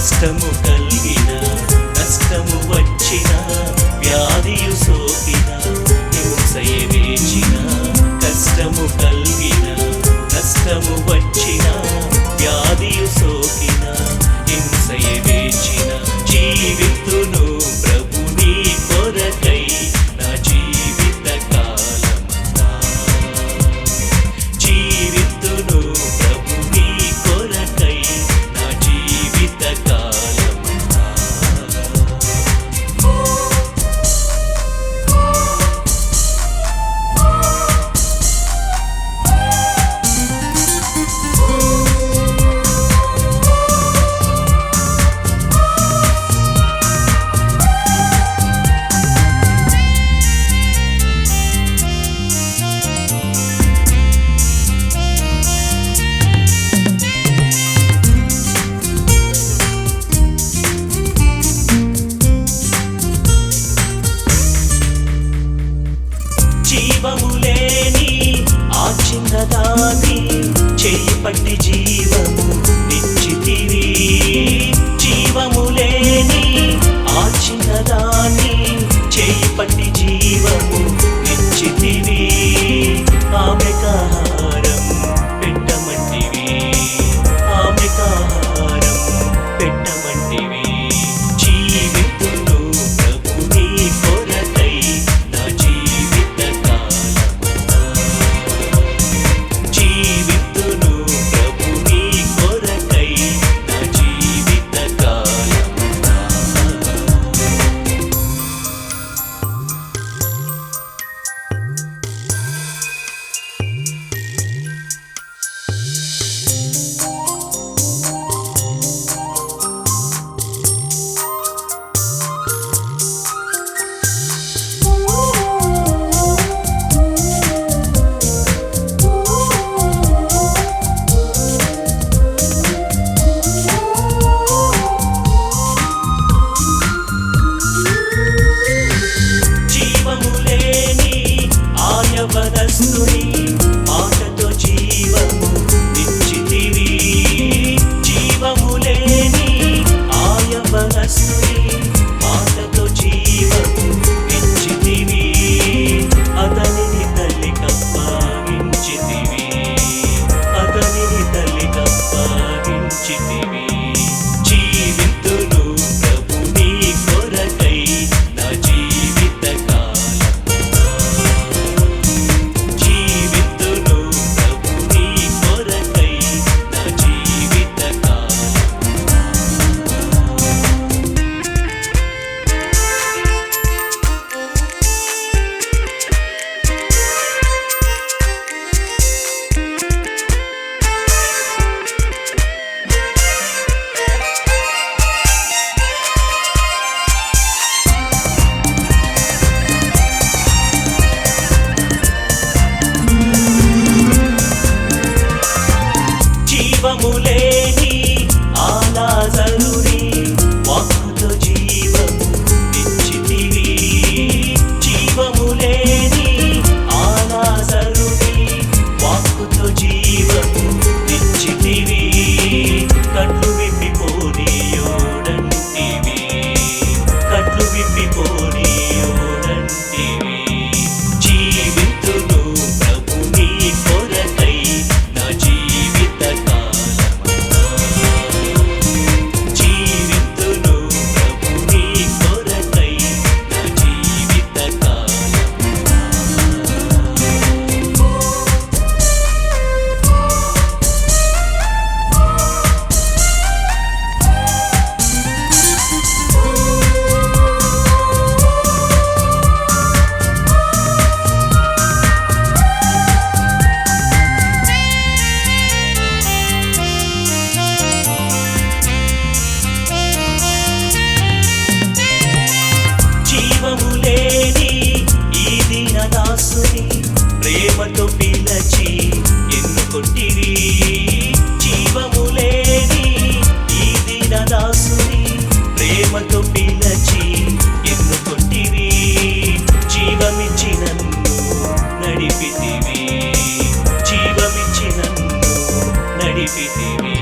కష్టము కలిగిన నష్టము వచ్చిన వ్యాధియు సోకిన హింసయే వేచిన కష్టము కలిగిన నష్టము వచ్చిన వ్యాధియు సోకిన హింసయే వేచిన జీవితును ప్రభు నీ కొరకై నా జీవిత కాలమంతా జీవితును ప్రభు నీ కొరకై నా జీవిత కాలమంతా జీవములేని ఆ చిన్నదాన్ని చెయ్యి పట్టి జీవము నిచ్చితివి జీవములేని ఆ చిన్నదాన్ని చెయ్యి పట్టి జీవము నిచ్చితివి ఆమెకాహారం పెట్టమంటివి ఆమెకాహారం పెట్టమంటివి జీవితును ప్రభు నీ కొరకై నా జీవిత కాలమంతా జీవితును ప్రభు నీ కొరకై నా జీవిత కాలమంతా జీవములేని ఆయవదస్తుని మాటతో జీవము నిచ్చితివి జీవములేని ఆయవదస్తుని మాటతో జీవము నిచ్చితివి అతనిని తల్లి కప్పగించితివి అతనిని తల్లి కప్పగించితివి జీవితును ప్రభు నీ కొరకై నా జీవిత కాలమంతా జీవితును ప్రభు నీ కొరకై నా జీవిత కాలమంతా జీవములేని ఆ లాజరుని వాక్కుతో జీవము నిచ్చితివి జీవములేని ఆ లాజరుని వాక్కుతో జీవము నిచ్చితివి కట్లు విప్పిపోనీయోడంటివి కట్లు విప్పిపోనీయోడంటివి జీవితును ప్రభు నీ కొరకై నా జీవిత కాలమంతా జీవితును ప్రభు నీ కొరకై నా జీవిత కాలమంతా జీవములేని ఈ దీనదాసుని ప్రేమతో పిలచి ఎన్నుకొంటివి జీవములేని ఈ దీనదాసుని ప్రేమతో పిలచి ఎన్నుకొంటివి జీవమిచ్చి నన్ను నడిపితివి జీవమిచ్చి నన్ను నడిపితివి